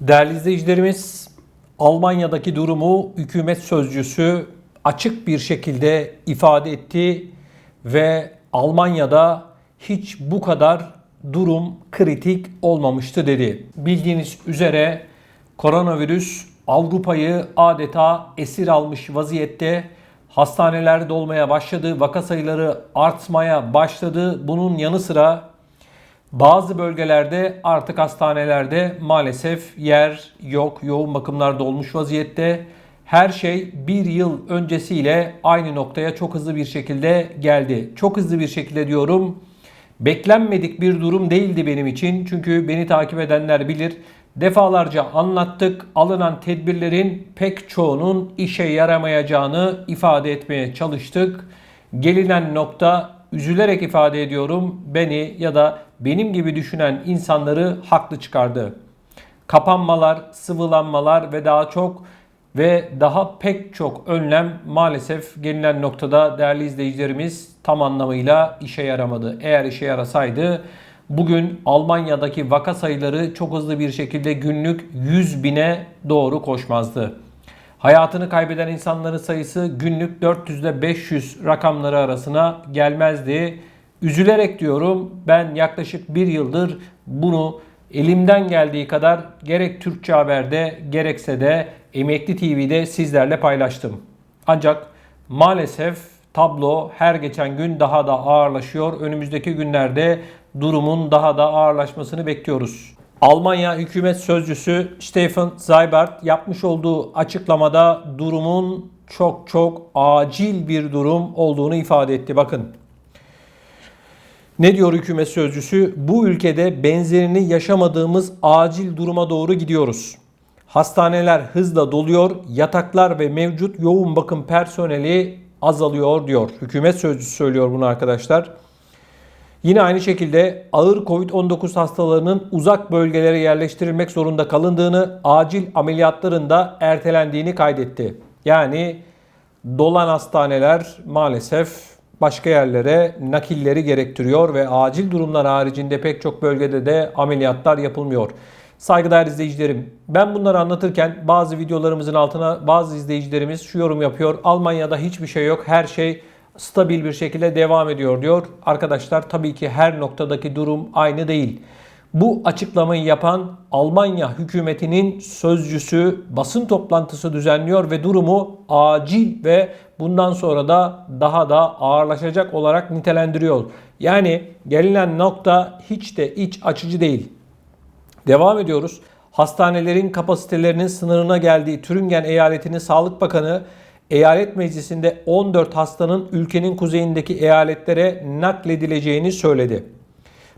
Değerli izleyicilerimiz, Almanya'daki durumu hükümet sözcüsü açık bir şekilde ifade etti ve Almanya'da hiç bu kadar durum kritik olmamıştı dedi. Bildiğiniz üzere koronavirüs Avrupa'yı adeta esir almış vaziyette. Hastaneler dolmaya başladı, vaka sayıları artmaya başladı. Bunun yanı sıra bazı bölgelerde artık hastanelerde maalesef yer yok. Yoğun bakımlar dolmuş vaziyette. Her şey bir yıl öncesiyle aynı noktaya çok hızlı bir şekilde geldi. Çok hızlı bir şekilde diyorum. Beklenmedik bir durum değildi benim için. Çünkü beni takip edenler bilir. Defalarca anlattık. Alınan tedbirlerin pek çoğunun işe yaramayacağını ifade etmeye çalıştık. Gelinen nokta, üzülerek ifade ediyorum, beni ya da benim gibi düşünen insanları haklı çıkardı. Kapanmalar, sıvılanmalar ve daha pek çok önlem maalesef gelinen noktada değerli izleyicilerimiz tam anlamıyla işe yaramadı. Eğer işe yarasaydı bugün Almanya'daki vaka sayıları çok hızlı bir şekilde günlük 100 bine doğru koşmazdı. Hayatını kaybeden insanların sayısı günlük 400 ile 500 rakamları arasına gelmezdi. Üzülerek diyorum, ben yaklaşık bir yıldır bunu elimden geldiği kadar gerek Türkçe Haber'de gerekse de Emekli TV'de sizlerle paylaştım. Ancak maalesef tablo her geçen gün daha da ağırlaşıyor. Önümüzdeki günlerde durumun daha da ağırlaşmasını bekliyoruz. Almanya hükümet sözcüsü Steffen Seibert yapmış olduğu açıklamada durumun çok acil bir durum olduğunu ifade etti. Bakın. Ne diyor hükümet sözcüsü? Bu ülkede benzerini yaşamadığımız acil duruma doğru gidiyoruz. Hastaneler hızla doluyor, yataklar ve mevcut yoğun bakım personeli azalıyor diyor. Hükümet sözcüsü söylüyor bunu arkadaşlar. Yine aynı şekilde ağır Covid-19 hastalarının uzak bölgelere yerleştirilmek zorunda kalındığını, acil ameliyatların da ertelendiğini kaydetti. Yani dolan hastaneler maalesef başka yerlere nakilleri gerektiriyor ve acil durumlar haricinde pek çok bölgede de ameliyatlar yapılmıyor. Saygıdeğer izleyicilerim, ben bunları anlatırken bazı videolarımızın altına bazı izleyicilerimiz şu yorum yapıyor: Almanya'da hiçbir şey yok, her şey stabil bir şekilde devam ediyor diyor. Arkadaşlar, tabii ki her noktadaki durum aynı değil. Bu açıklamayı yapan Almanya hükümetinin sözcüsü basın toplantısı düzenliyor ve durumu acil ve bundan sonra da daha da ağırlaşacak olarak nitelendiriyor. Yani gelinen nokta hiç de iç açıcı değil. Devam ediyoruz. Hastanelerin kapasitelerinin sınırına geldiği Türingen Eyaleti'nin Sağlık Bakanı eyalet meclisinde 14 hastanın ülkenin kuzeyindeki eyaletlere nakledileceğini söyledi.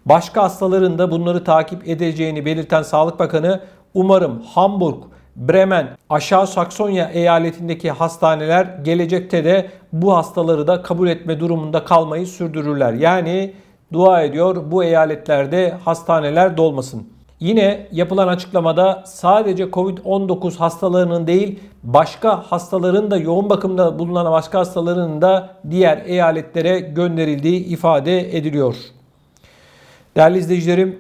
Başka hastaların da bunları takip edeceğini belirten Sağlık Bakanı, umarım Hamburg, Bremen, Aşağı Saksonya eyaletindeki hastaneler gelecekte de bu hastaları da kabul etme durumunda kalmayı sürdürürler. Yani dua ediyor bu eyaletlerde hastaneler dolmasın. Yine yapılan açıklamada sadece Covid-19 hastalarının değil, başka hastaların da yoğun bakımda bulunan başka hastaların da diğer eyaletlere gönderildiği ifade ediliyor. Değerli izleyicilerim,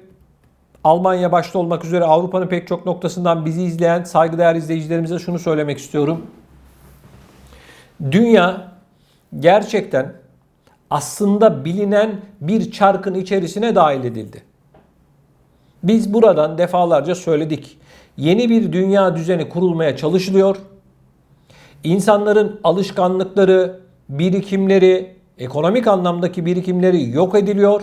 Almanya başta olmak üzere Avrupa'nın pek çok noktasından bizi izleyen saygıdeğer izleyicilerimize şunu söylemek istiyorum. Dünya gerçekten aslında bilinen bir çarkın içerisine dahil edildi. Biz buradan defalarca söyledik. Yeni bir dünya düzeni kurulmaya çalışılıyor. İnsanların alışkanlıkları, birikimleri, ekonomik anlamdaki birikimleri yok ediliyor.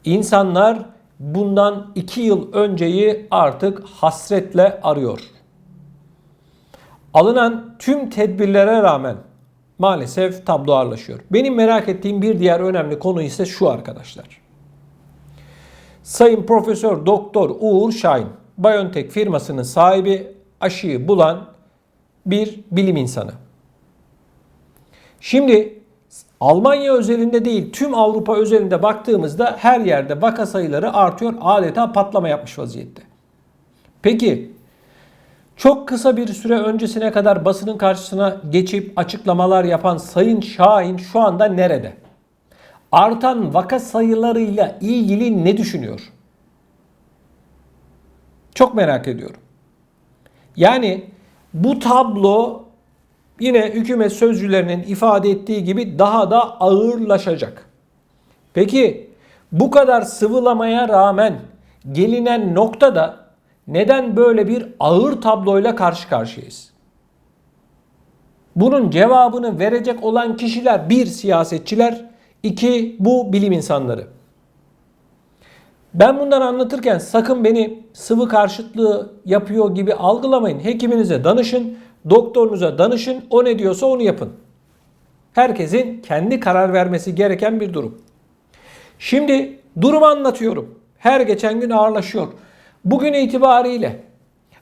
İnsanlar bundan 2 yıl önceyi artık hasretle arıyor. Alınan tüm tedbirlere rağmen maalesef tablo ağırlaşıyor. Benim merak ettiğim bir diğer önemli konu ise şu arkadaşlar. Sayın Profesör Doktor Uğur Şahin, BioNTech firmasının sahibi, aşıyı bulan bir bilim insanı. Şimdi Almanya özelinde değil, tüm Avrupa özelinde baktığımızda her yerde vaka sayıları artıyor, adeta patlama yapmış vaziyette. Peki çok kısa bir süre öncesine kadar basının karşısına geçip açıklamalar yapan Sayın Şahin şu anda nerede? Artan vaka sayılarıyla ilgili ne düşünüyor? Çok merak ediyorum. Yani bu tablo yine hükümet sözcülerinin ifade ettiği gibi daha da ağırlaşacak. Peki bu kadar sıvılamaya rağmen gelinen noktada neden böyle bir ağır tabloyla karşı karşıyayız? Bunun cevabını verecek olan kişiler bir siyasetçiler, iki bu bilim insanları. Ben bunları anlatırken sakın beni sıvı karşıtlığı yapıyor gibi algılamayın. Hekiminize danışın, doktorunuza danışın, o ne diyorsa onu yapın. Herkesin kendi karar vermesi gereken bir durum. Şimdi durumu anlatıyorum. Her geçen gün ağırlaşıyor. Bugün itibariyle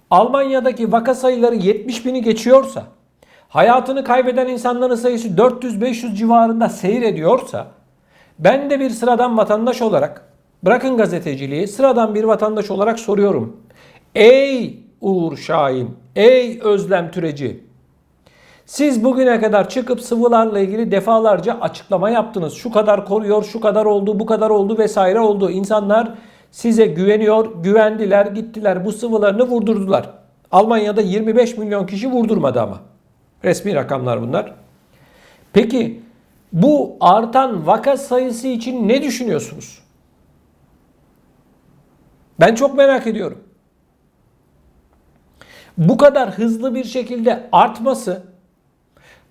Almanya'daki vaka sayıları 70 bini geçiyorsa, hayatını kaybeden insanların sayısı 400-500 civarında seyrediyorsa, ben de bir sıradan vatandaş olarak, bırakın gazeteciliği, sıradan bir vatandaş olarak soruyorum. Ey Uğur Şahin, ey Özlem Türeci, siz bugüne kadar çıkıp sıvılarla ilgili defalarca açıklama yaptınız. Şu kadar koruyor, şu kadar oldu, bu kadar oldu vesaire oldu. İnsanlar size güveniyor, güvendiler, gittiler bu sıvılarını vurdurdular. Almanya'da 25 milyon kişi vurdurmadı ama. Resmi rakamlar bunlar. Peki bu artan vaka sayısı için ne düşünüyorsunuz? Ben çok merak ediyorum. Bu kadar hızlı bir şekilde artması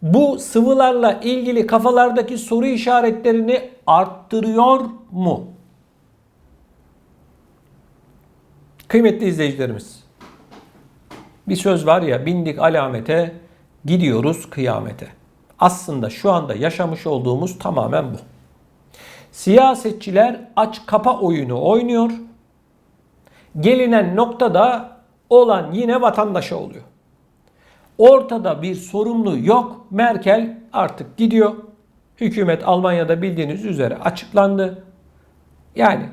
bu sıvılarla ilgili kafalardaki soru işaretlerini arttırıyor mu? Kıymetli izleyicilerimiz, bir söz var ya, bindik alamete, gidiyoruz kıyamete. Aslında şu anda yaşamış olduğumuz tamamen bu. Siyasetçiler aç kapa oyunu oynuyor. Gelinen noktada olan yine vatandaşa oluyor. Ortada bir sorumlu yok. Merkel artık gidiyor. Hükümet Almanya'da bildiğiniz üzere açıklandı. Yani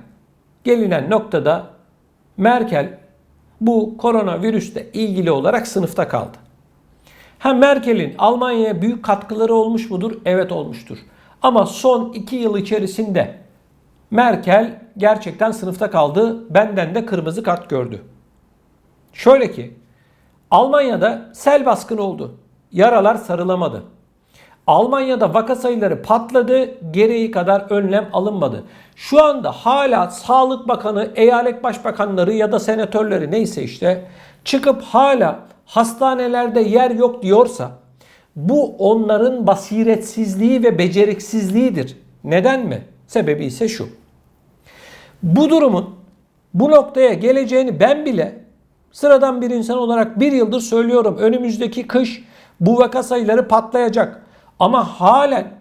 gelinen noktada Merkel bu koronavirüsle ilgili olarak sınıfta kaldı. Merkel'in Almanya'ya büyük katkıları olmuş mudur? Evet olmuştur. Ama son 2 yıl içerisinde Merkel gerçekten sınıfta kaldı. Benden de kırmızı kart gördü. Şöyle ki, Almanya'da sel baskını oldu. Yaralar sarılamadı. Almanya'da vaka sayıları patladı. Gereği kadar önlem alınmadı. Şu anda hala Sağlık Bakanı, eyalet başbakanları ya da senatörleri neyse işte çıkıp hala hastanelerde yer yok diyorsa bu onların basiretsizliği ve beceriksizliğidir. Neden mi? Sebebi ise şu. Bu durumun bu noktaya geleceğini ben bile sıradan bir insan olarak bir yıldır söylüyorum. Önümüzdeki kış bu vaka sayıları patlayacak. Ama halen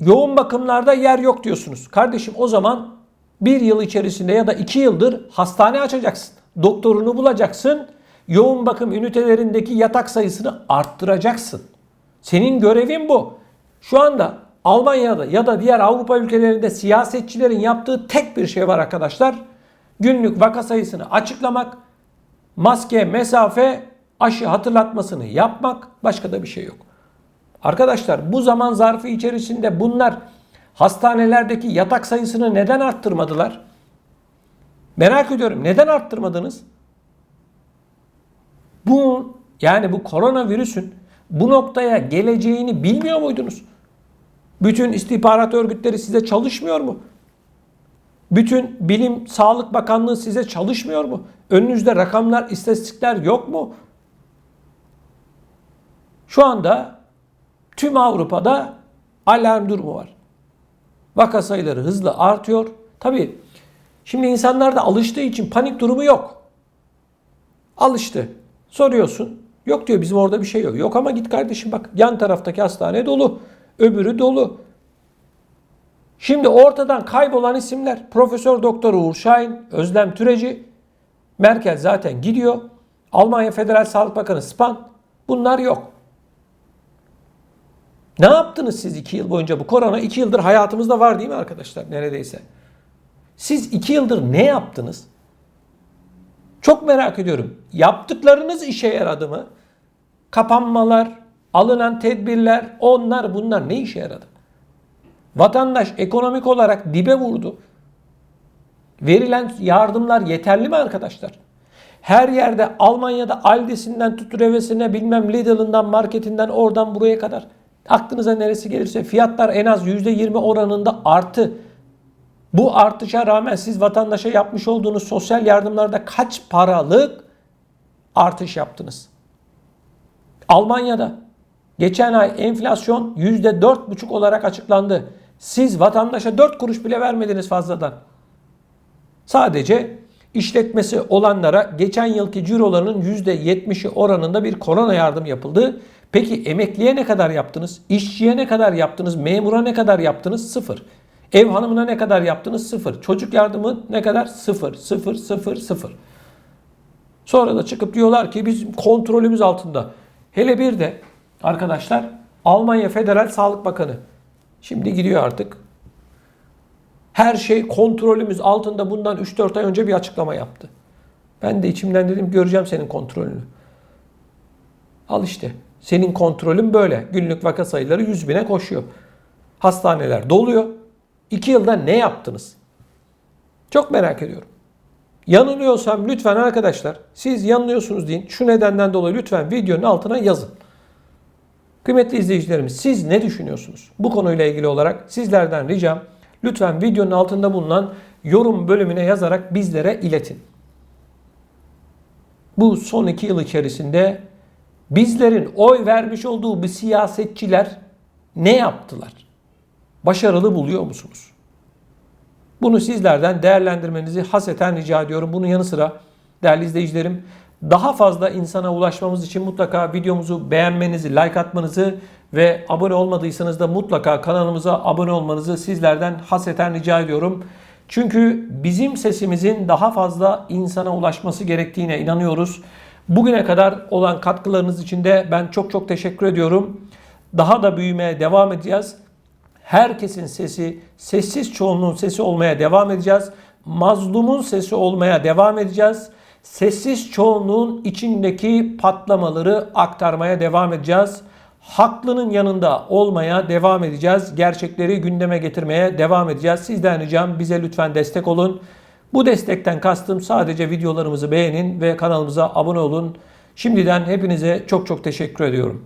yoğun bakımlarda yer yok diyorsunuz. Kardeşim o zaman bir yıl içerisinde ya da 2 yıldır hastane açacaksın. Doktorunu bulacaksın. Yoğun bakım ünitelerindeki yatak sayısını arttıracaksın. Senin görevin bu. Şu anda Almanya'da ya da diğer Avrupa ülkelerinde siyasetçilerin yaptığı tek bir şey var arkadaşlar. Günlük vaka sayısını açıklamak, maske, mesafe, aşı hatırlatmasını yapmak, başka da bir şey yok. Arkadaşlar bu zaman zarfı içerisinde bunlar hastanelerdeki yatak sayısını neden arttırmadılar? Merak ediyorum. Neden arttırmadınız? Bu koronavirüsün bu noktaya geleceğini bilmiyor muydunuz? Bütün istihbarat örgütleri size çalışmıyor mu? Bütün Bilim Sağlık Bakanlığı size çalışmıyor mu? Önünüzde rakamlar, istatistikler yok mu? Şu anda tüm Avrupa'da alarm durumu var. Vaka sayıları hızla artıyor. Tabii şimdi insanlar da alıştığı için panik durumu yok. Alıştı. Soruyorsun. Yok diyor, bizim orada bir şey yok. Yok ama git kardeşim bak, yan taraftaki hastane dolu. Öbürü dolu. Şimdi ortadan kaybolan isimler Profesör Doktor Uğur Şahin, Özlem Türeci, Merkel zaten gidiyor. Almanya Federal Sağlık Bakanı Spahn, bunlar yok. Ne yaptınız siz 2 yıl boyunca? Bu korona 2 yıldır hayatımızda var değil mi arkadaşlar, neredeyse? Siz 2 yıldır ne yaptınız? Çok merak ediyorum. Yaptıklarınız işe yaradı mı? Kapanmalar, alınan tedbirler, onlar bunlar ne işe yaradı? Vatandaş ekonomik olarak dibe vurdu. Verilen yardımlar yeterli mi arkadaşlar? Her yerde Almanya'da Aldi'sinden Tuturevesine bilmem Lidl'ından marketinden oradan buraya kadar aklınıza neresi gelirse fiyatlar en az %20 oranında arttı. Bu artışa rağmen siz vatandaşa yapmış olduğunuz sosyal yardımlarda kaç paralık artış yaptınız? Almanya'da geçen ay enflasyon %4,5 olarak açıklandı. Siz vatandaşa 4 kuruş bile vermediniz fazladan. Sadece işletmesi olanlara geçen yılki cirolarının %70'i oranında bir korona yardım yapıldı. Peki emekliye ne kadar yaptınız? İşçiye ne kadar yaptınız? Memura ne kadar yaptınız? Sıfır. Ev hanımına ne kadar yaptınız? Sıfır. Çocuk yardımı ne kadar? Sıfır. Sıfır. Sıfır. Sıfır. Sonra da çıkıp diyorlar ki bizim kontrolümüz altında. Hele bir de arkadaşlar Almanya Federal Sağlık Bakanı şimdi gidiyor artık. Her şey kontrolümüz altında bundan 3-4 ay önce bir açıklama yaptı. Ben de içimden dedim göreceğim senin kontrolünü. Al işte. Senin kontrolün böyle. Günlük vaka sayıları 100.000'e koşuyor. Hastaneler doluyor. 2 yılda ne yaptınız? Çok merak ediyorum. Yanılıyorsam lütfen arkadaşlar siz yanılıyorsunuz deyin. Şu nedenden dolayı lütfen videonun altına yazın. Kıymetli izleyicilerimiz siz ne düşünüyorsunuz? Bu konuyla ilgili olarak sizlerden ricam lütfen videonun altında bulunan yorum bölümüne yazarak bizlere iletin. Bu son 2 yıl içerisinde bizlerin oy vermiş olduğu bu siyasetçiler ne yaptılar? Başarılı buluyor musunuz? Bunu sizlerden değerlendirmenizi hasreten rica ediyorum. Bunun yanı sıra değerli izleyicilerim daha fazla insana ulaşmamız için mutlaka videomuzu beğenmenizi, like atmanızı ve abone olmadıysanız da mutlaka kanalımıza abone olmanızı sizlerden hasreten rica ediyorum. Çünkü bizim sesimizin daha fazla insana ulaşması gerektiğine inanıyoruz. Bugüne kadar olan katkılarınız için de ben çok teşekkür ediyorum. Daha da büyümeye devam edeceğiz. Herkesin sesi, sessiz çoğunluğun sesi olmaya devam edeceğiz. Mazlumun sesi olmaya devam edeceğiz. Sessiz çoğunluğun içindeki patlamaları aktarmaya devam edeceğiz. Haklının yanında olmaya devam edeceğiz. Gerçekleri gündeme getirmeye devam edeceğiz. Sizden ricam bize lütfen destek olun. Bu destekten kastım sadece videolarımızı beğenin ve kanalımıza abone olun. Şimdiden hepinize çok teşekkür ediyorum.